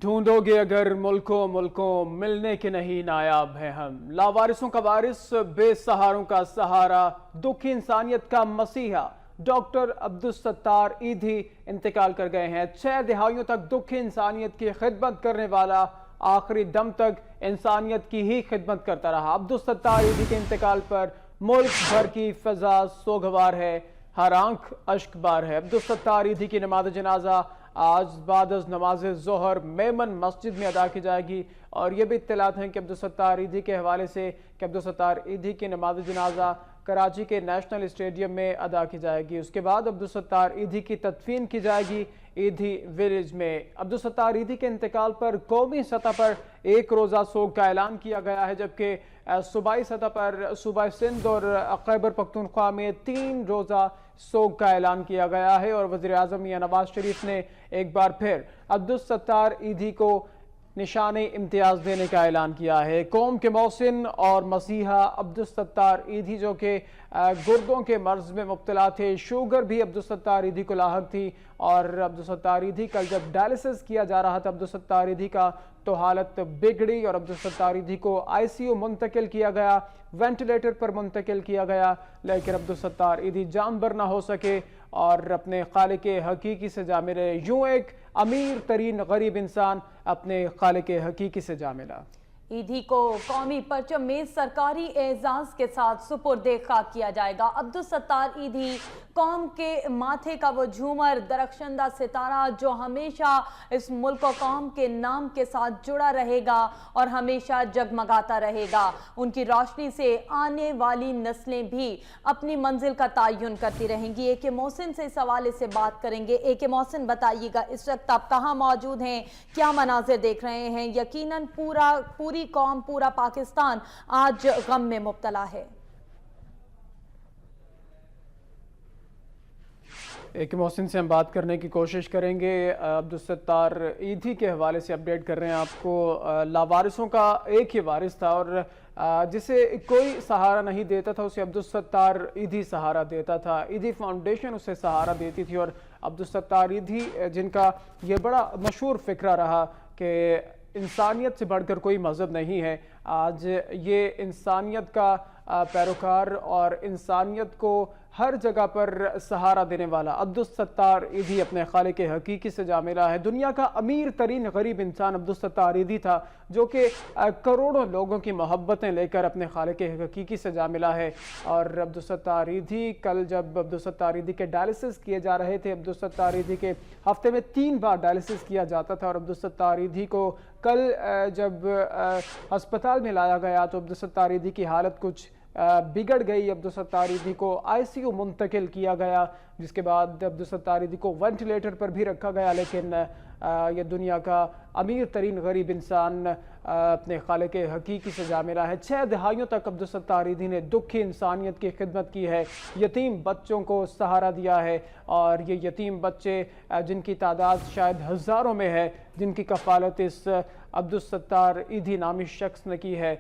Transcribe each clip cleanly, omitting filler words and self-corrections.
ڈھونڈو گے اگر ملکوں ملکوں ملنے کے نہیں نایاب ہیں ہم، لاوارثوں کا وارث، بے سہاروں کا سہارا، دکھ انسانیت کا مسیحا ڈاکٹر عبدالستار ایدھی انتقال کر گئے ہیں۔ 6 دہائیوں تک دکھ انسانیت کی خدمت کرنے والا آخری دم تک انسانیت کی ہی خدمت کرتا رہا۔ عبدالستار ایدھی کے انتقال پر ملک بھر کی فضا سوگوار ہے، ہر آنکھ اشک بار ہے۔ عبدالستار ایدھی کی نماز جنازہ آج بعد از نماز ظہر میمن مسجد میں ادا کی جائے گی، اور یہ بھی اطلاعات ہیں کہ عبدالستار ایدھی کے حوالے سے کہ عبدالستار ایدھی کی نماز جنازہ کراچی کے نیشنل اسٹیڈیم میں ادا کی جائے گی۔ اس کے بعد عبدالستار ایدھی کی تدفین کی جائے گی ایدھی ویلیج میں۔ عبدالستار ایدھی کے انتقال پر قومی سطح پر ایک روزہ سوگ کا اعلان کیا گیا ہے، جبکہ صوبائی سطح پر صوبہ سندھ اور خیبر پختونخوا میں 3 روزہ سوگ کا اعلان کیا گیا ہے، اور وزیر اعظم میاں نواز شریف نے ایک بار پھر عبدالستار ایدھی کو نشان امتیاز دینے کا اعلان کیا ہے۔ قوم کے محسن اور مسیحا عبدالستار ایدھی جو کہ گردوں کے مرض میں مبتلا تھے، شوگر بھی عبدالستار ایدھی کو لاحق تھی، اور عبدالستار ایدھی کل جب ڈائلسس کیا جا رہا تھا عبدالستار ایدھی کا تو حالت بگڑی، اور عبدالستار ایدھی کو ICU منتقل کیا گیا، وینٹیلیٹر پر منتقل کیا گیا، لیکن عبدالستار ایدھی جان بر نہ ہو سکے اور اپنے خالق حقیقی سے جا ملے۔ یوں ایک امیر ترین غریب انسان اپنے خالق حقیقی سے جا ملا۔ ایدھی کو قومی پرچم میں سرکاری اعزاز کے ساتھ سپرد خاک کیا جائے گا۔ عبدالستار ایدھی قوم کے ماتھے کا وہ جھومر، درخشندہ ستارہ جو ہمیشہ اس ملک و قوم کے نام کے ساتھ جڑا رہے گا اور ہمیشہ جگمگاتا رہے گا۔ ان کی روشنی سے آنے والی نسلیں بھی اپنی منزل کا تعین کرتی رہیں گی۔ AK محسن سے اس حوالے سے بات کریں گے۔ AK محسن بتائیے گا، اس وقت آپ کہاں موجود ہیں، کیا مناظر دیکھ رہے ہیں؟ یقیناً پوری قوم، پورا پاکستان آج غم میں مبتلا ہے۔ AK محسن سے ہم بات کرنے کی کوشش کریں گے۔ عبدالستار ایدھی کے حوالے سے اپڈیٹ کر رہے ہیں آپ کو۔ لاوارثوں کا ایک ہی وارث تھا، اور جسے کوئی سہارا نہیں دیتا تھا اسے عبدالستار ایدھی سہارا دیتا تھا۔ ایدھی فاؤنڈیشن اسے سہارا دیتی تھی، اور عبدالستار ایدھی جن کا یہ بڑا مشہور فکرہ رہا کہ انسانیت سے بڑھ کر کوئی مذہب نہیں ہے، آج یہ انسانیت کا پیروکار اور انسانیت کو ہر جگہ پر سہارا دینے والا عبدالستار ایدھی اپنے خالق حقیقی سے جا ملا ہے۔ دنیا کا امیر ترین غریب انسان عبدالستار ایدھی تھا، جو کہ کروڑوں لوگوں کی محبتیں لے کر اپنے خالق حقیقی سے جا ملا ہے۔ اور عبدالستار ایدھی کل جب عبدالستار ایدھی کے ڈائلسس کیے جا رہے تھے، عبدالستار ایدھی کے ہفتے میں 3 بار ڈائلسس کیا جاتا تھا، اور عبدالستار ایدھی کو کل جب ہسپتال میں لایا گیا تو عبدالستار ایدھی کی حالت کچھ بگڑ گئی۔ عبدالستار ایدھی کو ICU منتقل کیا گیا، جس کے بعد عبدالستار ایدھی کو وینٹیلیٹر پر بھی رکھا گیا، لیکن یہ دنیا کا امیر ترین غریب انسان اپنے خالق حقیقی سے جا ملا ہے۔ 6 دہائیوں تک عبدالستار ایدھی نے دکھ انسانیت کی خدمت کی ہے، یتیم بچوں کو سہارا دیا ہے، اور یہ یتیم بچے جن کی تعداد شاید ہزاروں میں ہے، جن کی کفالت اس عبدالستار ایدھی نامی شخص نے کی ہے۔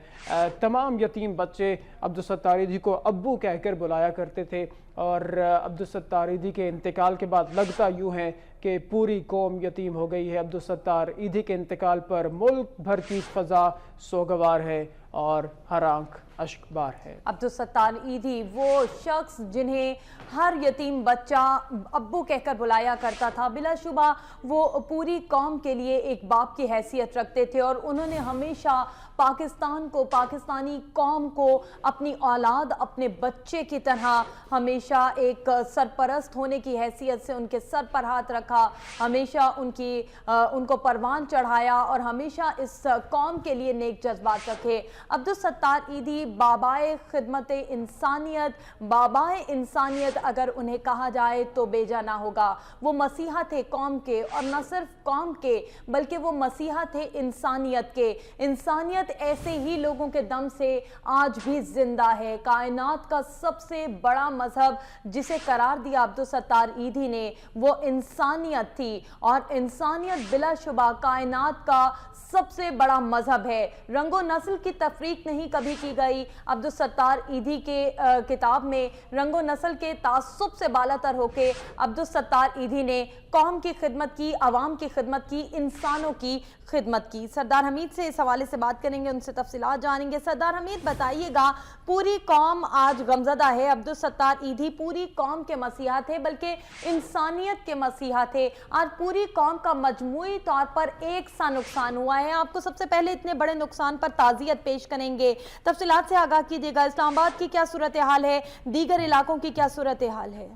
تمام یتیم بچے عبدالستار ایدھی کو ابو کہہ کر بلایا کرتے تھے، اور عبدالستار ایدھی کے انتقال کے بعد لگتا یوں ہے کہ پوری قوم یتیم ہو گئی ہے۔ عبدالستار ایدھی کے انتقال پر ملک بھر کی فضا سوگوار ہے اور ہر آنکھ اشک بار ہے۔ عبدالستار ایدھی وہ شخص جنہیں ہر یتیم بچہ ابو کہہ کر بلایا کرتا تھا، بلا شبہ وہ پوری قوم کے لیے ایک باپ کی حیثیت رکھتے تھے، اور انہوں نے ہمیشہ پاکستان کو، پاکستانی قوم کو اپنی اولاد، اپنے بچے کی طرح ہمیشہ ایک سرپرست ہونے کی حیثیت سے ان کے سر پر ہاتھ رکھا، ہمیشہ ان کو پروان چڑھایا، اور ہمیشہ اس قوم کے لیے نیک جذبات رکھے۔ عبدالستار ایدھی بابائے خدمت انسانیت، بابائے انسانیت اگر انہیں کہا جائے تو بیجا نہ ہوگا۔ وہ مسیحا تھے قوم کے، اور نہ صرف قوم کے بلکہ وہ مسیحا تھے انسانیت کے۔ انسانیت ایسے ہی لوگوں کے دم سے آج بھی زندہ ہے۔ کائنات کا سب سے بڑا مذہب جسے قرار دیا عبدالستار ایدھی نے، وہ انسانیت تھی، اور انسانیت بلا شبہ کائنات کا سب سے بڑا مذہب ہے۔ رنگ و نسل کی تفریق نہیں کبھی کی گئی۔ عبدالستار ایدھی کے کتاب میں رنگ و نسل کے تعصب سے بالا تر ہو کے عبدالستار ایدھی نے قوم کی خدمت کی، عوام کی خدمت کی، انسانوں کی خدمت کی۔ سردار حمید سے اس حوالے سے بات کریں گے، ان سے تفصیلات جانیں گے۔ سردار حمید بتائیے گا، پوری قوم آج غمزدہ ہے، عبدالستار ایدھی پوری قوم کے مسیحا تھے، بلکہ انسانیت کے مسیحا تھے، اور پوری قوم کا مجموعی طور پر ایک سا نقصان ہوا ہے۔ آپ کو سب سے پہلے اتنے بڑے نقصان پر تعزیت پیش کریں گے، تفصیلات سے آگاہ کیجیے گا۔ اسلام آباد کی کیا صورتحال ہے، دیگر علاقوں کی کیا صورتحال ہے؟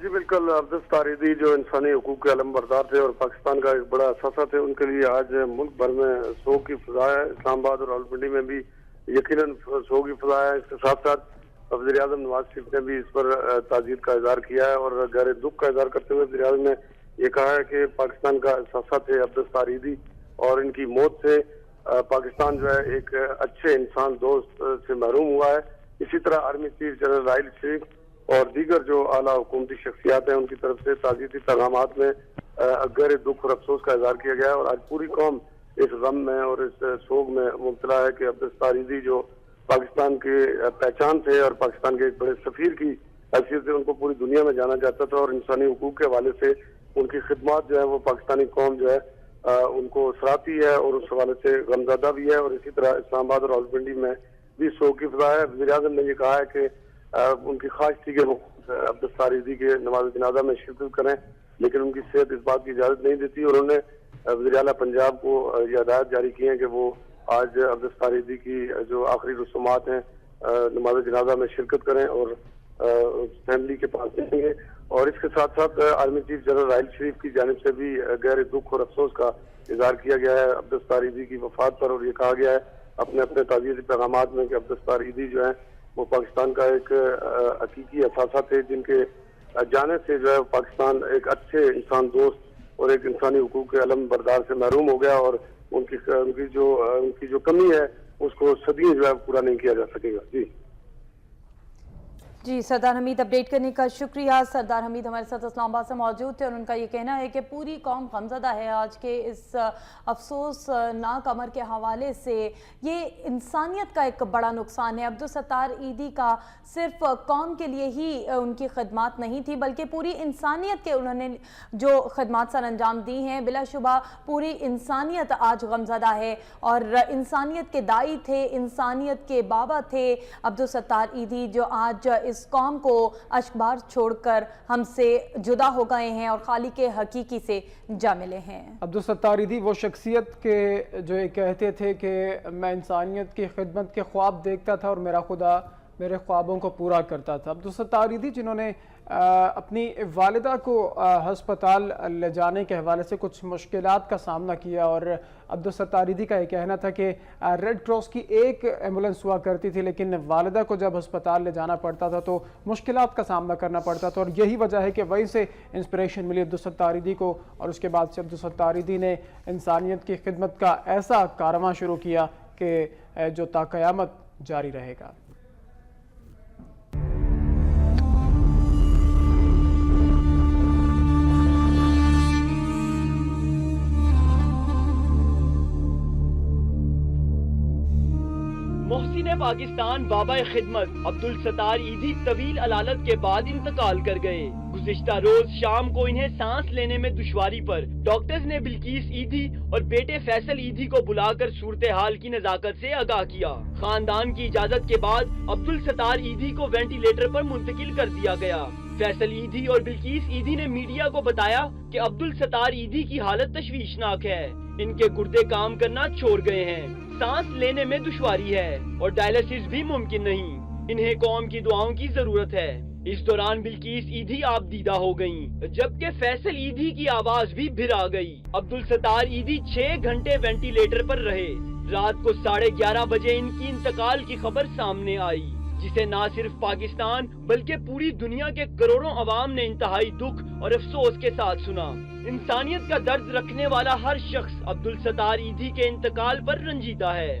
جی بالکل، عبدالستار ایدھی جو انسانی حقوق کے علم بردار تھے اور پاکستان کا ایک بڑا اثاثہ تھے، ان کے لیے آج ملک بھر میں سوگ کی فضا ہے۔ اسلام آباد اور راولپنڈی میں بھی یقیناً سوگ کی فضا ہے۔ اس کے ساتھ ساتھ وزیر اعظم نواز شریف نے بھی اس پر تعزیت کا اظہار کیا ہے، اور گہرے دکھ کا اظہار کرتے ہوئے وزیر اعظم نے یہ کہا ہے کہ پاکستان کا اثاثہ تھے عبدالستار ایدھی، اور ان کی موت سے پاکستان جو ہے ایک اچھے انسان دوست سے محروم ہوا ہے۔ اسی طرح army chief general Raheel Sharif اور دیگر جو اعلیٰ حکومتی شخصیات ہیں، ان کی طرف سے تعزیتی پیغامات میں گہرے دکھ اور افسوس کا اظہار کیا گیا ہے، اور آج پوری قوم اس غم میں اور اس سوگ میں مبتلا ہے کہ عبدالستار ایدھی جو پاکستان کے پہچان تھے اور پاکستان کے ایک بڑے سفیر کی حیثیت سے ان کو پوری دنیا میں جانا جاتا تھا، اور انسانی حقوق کے حوالے سے ان کی خدمات جو ہے وہ پاکستانی قوم جو ہے ان کو سراہتی ہے، اور اس حوالے سے غمزدہ بھی ہے۔ اور اسی طرح اسلام آباد اور راولپنڈی میں بھی سوگ کی فضا ہے۔ وزیر اعظم نے یہ کہا ہے کہ ان کی خواہش تھی کہ وہ عبدالستار ایدھی کے نماز جنازہ میں شرکت کریں، لیکن ان کی صحت اس بات کی اجازت نہیں دیتی، اور انہوں نے وزیر اعلیٰ پنجاب کو یہ ہدایت جاری کی ہے کہ وہ آج عبدالستار ایدھی کی جو آخری رسومات ہیں نماز جنازہ میں شرکت کریں اور فیملی کے پاس جائیں گے۔ اور اس کے ساتھ ساتھ army chief general Raheel Sharif کی جانب سے بھی گہرے دکھ اور افسوس کا اظہار کیا گیا ہے عبدالستار ایدھی کی وفات پر، اور یہ کہا گیا ہے اپنے تعزیتی پیغامات میں کہ عبدالستار ایدھی جو ہے وہ پاکستان کا ایک حقیقی اثاثہ تھے، جن کے جانے سے جو ہے پاکستان ایک اچھے انسان دوست اور ایک انسانی حقوق کے علم بردار سے محروم ہو گیا، اور ان کی جو کمی ہے اس کو صدیوں جو ہے پورا نہیں کیا جا سکے گا۔ جی سردار حمید، اپڈیٹ کرنے کا شکریہ۔ سردار حمید ہمارے ساتھ اسلام آباد سے موجود تھے، اور ان کا یہ کہنا ہے کہ پوری قوم غمزدہ ہے آج کے اس افسوسناک امر کے حوالے سے۔ یہ انسانیت کا ایک بڑا نقصان ہے۔ عبدالستار ایدھی کا صرف قوم کے لیے ہی ان کی خدمات نہیں تھی، بلکہ پوری انسانیت کے انہوں نے جو خدمات سر انجام دی ہیں، بلا شبہ پوری انسانیت آج غمزدہ ہے، اور انسانیت کے دائی تھے، انسانیت کے بابا تھے عبدالستار ایدھی، جو آج اس قوم کو اشکبار چھوڑ کر ہم سے جدا ہو گئے ہیں اور خالق حقیقی سے جا ملے ہیں۔ عبدالستار ایدھی وہ شخصیت کے جو یہ کہتے تھے کہ میں انسانیت کی خدمت کے خواب دیکھتا تھا اور میرا خدا میرے خوابوں کو پورا کرتا تھا۔ عبدالستار ایدھی جنہوں نے اپنی والدہ کو ہسپتال لے جانے کے حوالے سے کچھ مشکلات کا سامنا کیا، اور عبدالستار ایدھی کا یہ کہنا تھا کہ ریڈ کراس کی ایک ایمبولینس ہوا کرتی تھی، لیکن والدہ کو جب ہسپتال لے جانا پڑتا تھا تو مشکلات کا سامنا کرنا پڑتا تھا، اور یہی وجہ ہے کہ وہیں سے انسپریشن ملی عبدالستار ایدھی کو، اور اس کے بعد سے عبدالستار ایدھی نے انسانیت کی خدمت کا ایسا کارواں شروع کیا کہ جو تا قیامت جاری رہے گا۔ محسن پاکستان بابا خدمت عبدالستار ایدھی طویل علالت کے بعد انتقال کر گئے۔ گزشتہ روز شام کو انہیں سانس لینے میں دشواری پر ڈاکٹرز نے بلقیس ایدھی اور بیٹے فیصل ایدھی کو بلا کر صورتحال کی نزاکت سے آگاہ کیا۔ خاندان کی اجازت کے بعد عبدالستار ایدھی کو وینٹیلیٹر پر منتقل کر دیا گیا۔ فیصل ایدھی اور بلقیس ایدھی نے میڈیا کو بتایا کہ عبدالستار ایدھی کی حالت تشویشناک ہے، ان کے گردے کام کرنا چھوڑ گئے ہیں، سانس لینے میں دشواری ہے اور ڈائلسس بھی ممکن نہیں، انہیں قوم کی دعاؤں کی ضرورت ہے۔ اس دوران بلقیس ایدھی آپ دیدہ ہو گئیں، جبکہ فیصل ایدھی کی آواز بھی بھرا گئی۔ عبدالستار ایدھی 6 گھنٹے وینٹیلیٹر پر رہے۔ رات کو 11:30 بجے ان کی انتقال کی خبر سامنے آئی، جسے نہ صرف پاکستان بلکہ پوری دنیا کے کروڑوں عوام نے انتہائی دکھ اور افسوس کے ساتھ سنا۔ انسانیت کا درد رکھنے والا ہر شخص عبدالستار ایدھی کے انتقال پر رنجیدہ ہے۔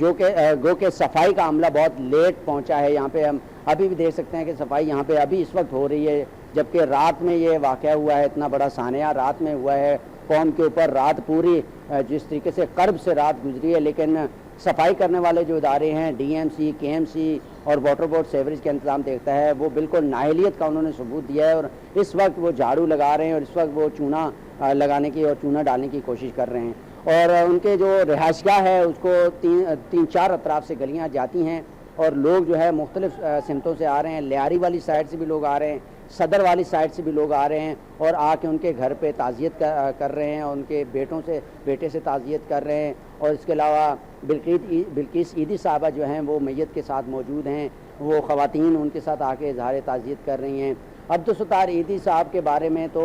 گو کہ صفائی کا عملہ بہت لیٹ پہنچا ہے. یہاں پہ ہم ابھی بھی دیکھ سکتے ہیں کہ صفائی یہاں پہ ابھی اس وقت ہو رہی ہے، جبکہ رات میں یہ واقعہ ہوا ہے. اتنا بڑا سانحہ رات میں ہوا ہے قوم کے اوپر. رات پوری جس طریقے سے کرب سے رات گزری ہے، لیکن صفائی کرنے والے جو ادارے ہیں ڈی ایم سی، کے ایم سی اور واٹر بورڈ سیوریج کا انتظام دیکھتا ہے، وہ بالکل نااہلیت کا انہوں نے ثبوت دیا ہے. اور اس وقت وہ جھاڑو لگا رہے ہیں اور اس وقت وہ چونا لگانے کی اور چونا ڈالنے کی کوشش کر رہے ہیں. اور ان کے جو رہائش گاہ ہے اس کو تین چار اطراف سے گلیاں جاتی ہیں اور لوگ جو ہے مختلف سمتوں سے آ رہے ہیں. لیاری والی سائڈ سے بھی لوگ آ رہے ہیں، صدر والی سائڈ سے بھی لوگ آ رہے ہیں اور آ کے ان کے گھر پہ تعزیت کر رہے ہیں، اور ان کے بیٹے سے تعزیت کر رہے ہیں. اور اس کے علاوہ بلقیس عیدی صاحبہ جو ہیں وہ میت کے ساتھ موجود ہیں، وہ خواتین ان کے ساتھ آ کے اظہار تعزیت کر رہی ہیں. عبدالستار عیدی صاحب کے بارے میں تو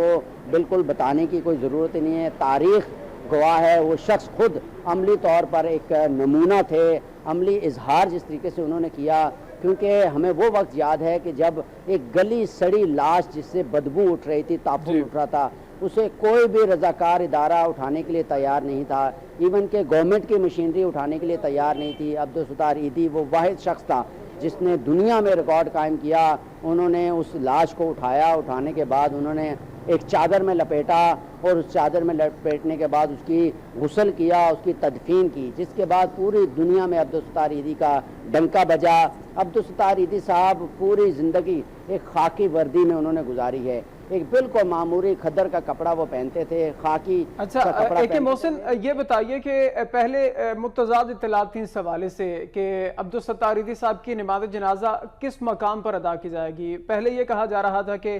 بالکل بتانے کی کوئی ضرورت نہیں ہے، تاریخ گواہ ہے. وہ شخص خود عملی طور پر ایک نمونہ تھے. عملی اظہار جس طریقے سے انہوں نے کیا، کیونکہ ہمیں وہ وقت یاد ہے کہ جب ایک گلی سڑی لاش جس سے بدبو اٹھ رہی تھی، تعفن اٹھ رہا تھا، اسے کوئی بھی رضاکار ادارہ اٹھانے کے لیے تیار نہیں تھا. ایون کہ گورنمنٹ کی مشینری اٹھانے کے لیے تیار نہیں تھی. عبدالستار عیدی وہ واحد شخص تھا جس نے دنیا میں ریکارڈ قائم کیا. انہوں نے اس لاش کو اٹھایا، اٹھانے کے بعد انہوں نے ایک چادر میں لپیٹا اور اس چادر میں لپیٹنے کے بعد اس کی غسل کیا، اس کی تدفین کی، جس کے بعد پوری دنیا میں عبدالستار عیدی کا ڈنکا بجا. عبدالستار عیدی صاحب پوری زندگی ایک خاکی وردی میں انہوں نے گزاری ہے. ایک بالکل معمولی کھدر کا کپڑا وہ پہنتے تھے، خاکی اچھا ایک محسن یہ بتائیے کہ پہلے متضاد اطلاعات تھیں اس حوالے سے کہ عبدالستار عیدی صاحب کی نماز جنازہ کس مقام پر ادا کی جائے گی. پہلے یہ کہا جا رہا تھا کہ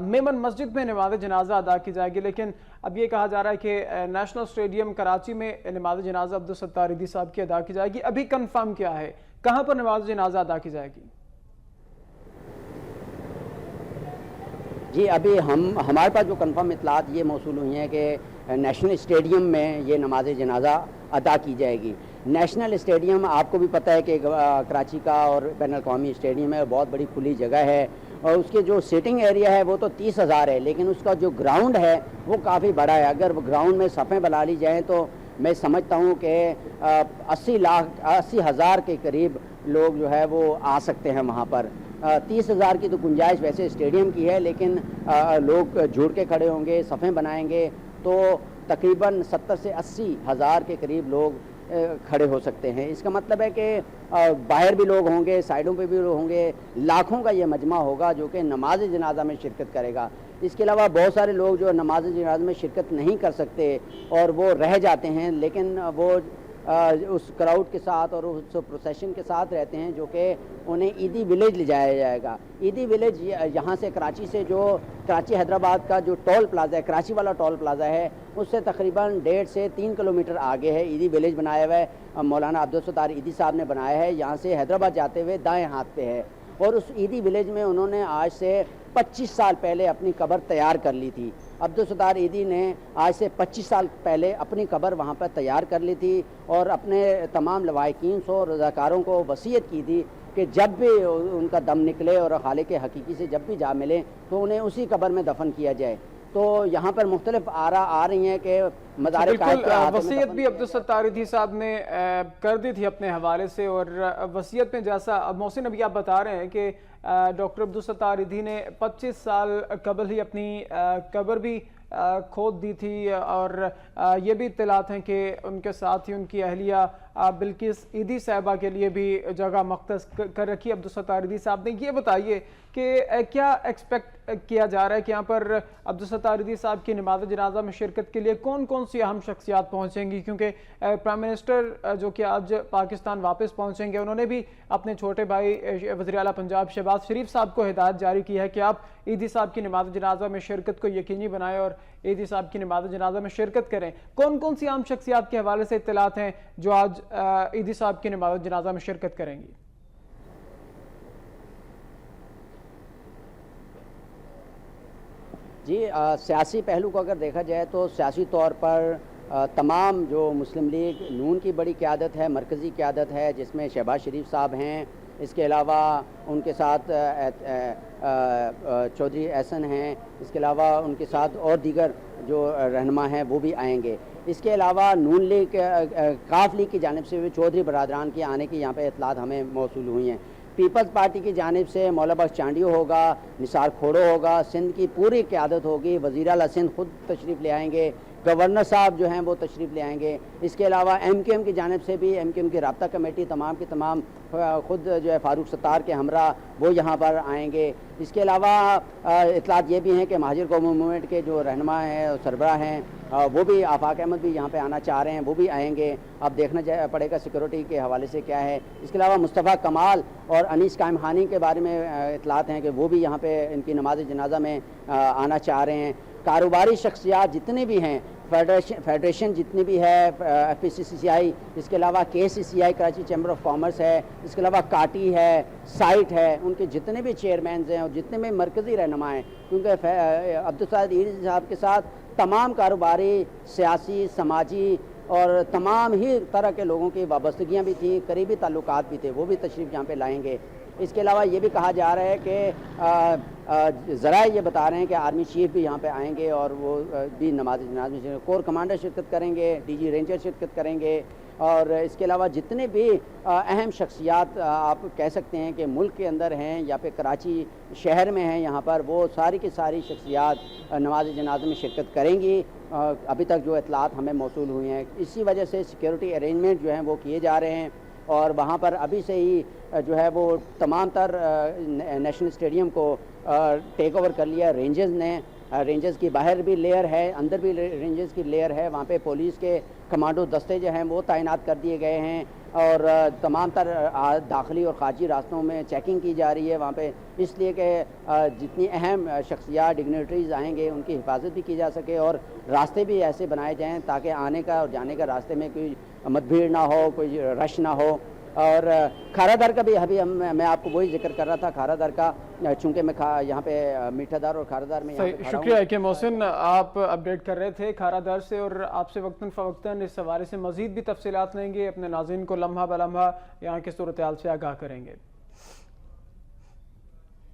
میمن مسجد میں نماز جنازہ ادا کی جائے گی، لیکن اب یہ کہا جا رہا ہے کہ نیشنل اسٹیڈیم کراچی میں نماز جنازہ عبدالستار عیدی صاحب کی ادا کی جائے گی. ابھی کنفرم کیا ہے کہاں پر نماز جنازہ ادا کی جائے گی؟ جی ابھی ہمارے پاس جو کنفرم اطلاعات یہ موصول ہوئی ہیں کہ نیشنل اسٹیڈیم میں یہ نماز جنازہ ادا کی جائے گی. نیشنل اسٹیڈیم آپ کو بھی پتہ ہے کہ کراچی کا اور بین الاقوامی اسٹیڈیم ہے، بہت بڑی کھلی جگہ ہے اور اس کے جو سیٹنگ ایریا ہے وہ تو 30,000 ہے، لیکن اس کا جو گراؤنڈ ہے وہ کافی بڑا ہے. اگر گراؤنڈ میں صفیں بنا لی جائیں تو میں سمجھتا ہوں کہ 80,000 کے قریب لوگ جو ہے وہ آ سکتے ہیں وہاں پر. 30,000 کی تو گنجائش ویسے اسٹیڈیم کی ہے، لیکن لوگ جڑ کے کھڑے ہوں گے، صفیں بنائیں گے تو تقریباً 70 سے 80,000 کے قریب لوگ کھڑے ہو سکتے ہیں. اس کا مطلب ہے کہ باہر بھی لوگ ہوں گے، سائڈوں پہ بھی لوگ ہوں گے. لاکھوں کا یہ مجمع ہوگا جو کہ نماز جنازہ میں شرکت کرے گا. اس کے علاوہ بہت سارے لوگ جو نماز جنازہ میں شرکت نہیں کر سکتے اور وہ رہ جاتے ہیں، لیکن وہ اس کراؤڈ کے ساتھ اور اس پروسیشن کے ساتھ رہتے ہیں جو کہ انہیں عیدی ولیج لے جایا جائے گا. عیدی ولیج یہاں سے کراچی سے جو کراچی حیدرآباد کا جو ٹول پلازا ہے، کراچی والا ٹول پلازا ہے، اس سے تقریباً 1.5 سے 3 کلومیٹر آگے ہے. عیدی ولیج بنایا ہوا ہے، مولانا عبدالستار عیدی صاحب نے بنایا ہے. یہاں سے حیدرآباد جاتے ہوئے دائیں ہاتھ پہ ہے اور اس عیدی ولیج میں انہوں نے آج سے 25 سال پہلے اپنی قبر تیار کر لی تھی. عبدالستار عیدی نے آج سے 25 سال پہلے اپنی قبر وہاں پر تیار کر لی تھی اور اپنے تمام لواحقین و رضاکاروں کو وصیت کی تھی کہ جب بھی ان کا دم نکلے اور خالق حقیقی سے جب بھی جا ملیں تو انہیں اسی قبر میں دفن کیا جائے. تو یہاں پر مختلف آراء آ رہی ہیں کہ مزار قائد کے ہاتھ میں وصیت بھی عبدالستار عیدی صاحب نے کر دی تھی اپنے حوالے سے، اور وصیت میں جیسا محسن ابھی آپ بتا رہے ہیں کہ ڈاکٹر عبدالستار عیدی نے 25 سال قبل ہی اپنی قبر بھی کھود دی تھی، اور یہ بھی اطلاعات ہیں کہ ان کے ساتھ ہی ان کی اہلیہ بلقیس عیدی صاحبہ کے لیے بھی جگہ مختص کر رکھی عبدالستار عیدی صاحب نے. یہ بتائیے کہ کیا ایکسپیکٹ کیا جا رہا ہے کہ یہاں پر عبدالستار عیدی صاحب کی نماز جنازہ میں شرکت کے لیے کون کون سی اہم شخصیات پہنچیں گی؟ کیونکہ پرائم منسٹر جو کہ آج پاکستان واپس پہنچیں گے، انہوں نے بھی اپنے چھوٹے بھائی وزیر اعلیٰ پنجاب شہباز شریف صاحب کو ہدایت جاری کی ہے کہ آپ عیدی صاحب کی نماز جنازہ میں شرکت کو یقینی بنائیں اور عیدی صاحب کی نماز جنازہ میں شرکت کریں. کون کون سی اہم شخصیات کے حوالے سے اطلاعات ہیں جو آج عیدی صاحب کی نماز جنازہ میں شرکت کریں گی؟ جی سیاسی پہلو کو اگر دیکھا جائے تو سیاسی طور پر تمام جو مسلم لیگ نون کی بڑی قیادت ہے، مرکزی قیادت ہے، جس میں شہباز شریف صاحب ہیں. اس کے علاوہ ان کے ساتھ چودھری احسن ہیں. اس کے علاوہ ان کے ساتھ اور دیگر جو رہنما ہیں وہ بھی آئیں گے. اس کے علاوہ نون لیگ کاف لیگ کی جانب سے بھی چودھری برادران کے آنے کی یہاں پہ اطلاعات ہمیں موصول ہوئی ہیں۔ پیپلز پارٹی کی جانب سے مولا بخش چانڈیو ہوگا، نثار کھوڑو ہوگا، سندھ کی پوری قیادت ہوگی، وزیر اعلیٰ سندھ خود تشریف لے آئیں گے، گورنر صاحب جو ہیں وہ تشریف لے آئیں گے۔ اس کے علاوہ ایم کیو ایم کی جانب سے بھی ایم کیو ایم کی رابطہ کمیٹی تمام کی تمام خود جو ہے فاروق ستار کے ہمراہ وہ یہاں پر آئیں گے۔ اس کے علاوہ اطلاعات یہ بھی ہیں کہ مہاجر قومی موومنٹ کے جو رہنما ہیں اور سربراہ ہیں وہ بھی آفاق احمد بھی یہاں پہ آنا چاہ رہے ہیں، وہ بھی آئیں گے۔ اب دیکھنا پڑے گا سیکورٹی کے حوالے سے کیا ہے۔ اس کے علاوہ مصطفیٰ کمال اور انیس قائم خانی کے بارے میں اطلاعات ہیں کہ وہ بھی یہاں پہ ان کی نماز جنازہ میں آنا چاہ رہے ہیں۔ کاروباری شخصیات جتنے بھی ہیں، فیڈریشن جتنی بھی ہے، ایف پی سی سی آئی، اس کے علاوہ کے سی سی آئی کراچی چیمبر آف کامرس ہے، اس کے علاوہ کاٹی ہے، سائٹ ہے، ان کے جتنے بھی چیئرمینز ہیں اور جتنے بھی مرکزی رہنما ہیں، کیونکہ عبدالستار ایدھی صاحب کے ساتھ تمام کاروباری، سیاسی، سماجی اور تمام ہی طرح کے لوگوں کی وابستگیاں بھی تھیں، قریبی تعلقات بھی تھے، وہ بھی تشریف یہاں پہ لائیں گے۔ اس کے علاوہ یہ بھی کہا جا رہا ہے کہ ذرائع یہ بتا رہے ہیں کہ آرمی چیف بھی یہاں پہ آئیں گے اور وہ بھی نماز جنازہ میں کور کمانڈر شرکت کریں گے، ڈی جی رینجر شرکت کریں گے، اور اس کے علاوہ جتنے بھی اہم شخصیات آپ کہہ سکتے ہیں کہ ملک کے اندر ہیں یا پھر کراچی شہر میں ہیں، یہاں پر وہ ساری کی ساری شخصیات نماز جنازہ میں شرکت کریں گی۔ ابھی تک جو اطلاعات ہمیں موصول ہوئی ہیں، اسی وجہ سے سیکیورٹی ارینجمنٹ جو ہیں وہ کیے جا رہے ہیں، اور وہاں پر ابھی سے ہی جو ہے وہ تمام تر نیشنل اسٹیڈیم کو ٹیک اوور کر لیا رینجرز نے۔ رینجرز کی باہر بھی لیئر ہے، اندر بھی رینجرز کی لیئر ہے، وہاں پہ پولیس کے کمانڈو دستے جو ہیں وہ تعینات کر دیے گئے ہیں، اور تمام تر داخلی اور خارجی راستوں میں چیکنگ کی جا رہی ہے وہاں پہ، اس لیے کہ جتنی اہم شخصیات ڈگنیٹریز آئیں گے ان کی حفاظت بھی کی جا سکے، اور راستے بھی ایسے بنائے جائیں تاکہ آنے کا اور جانے کا راستے میں کوئی مت بھیڑ نہ ہو، کوئی رش نہ ہو۔ اور کھارا در کا بھی ابھی میں آپ کو وہی ذکر کر رہا تھا، کھارا در کا، چونکہ میں یہاں پہ میٹھا دار اور کھارا در میں یہاں پہ کھڑا ہوں۔ شکریہ کہ محسن آپ اپڈیٹ کر رہے تھے کھارا در سے، اور آپ سے وقتاً فوقتاً اس حوالے سے مزید بھی تفصیلات لیں گے، اپنے ناظرین کو لمحہ بلمحہ یہاں کی صورتحال سے آگاہ کریں گے۔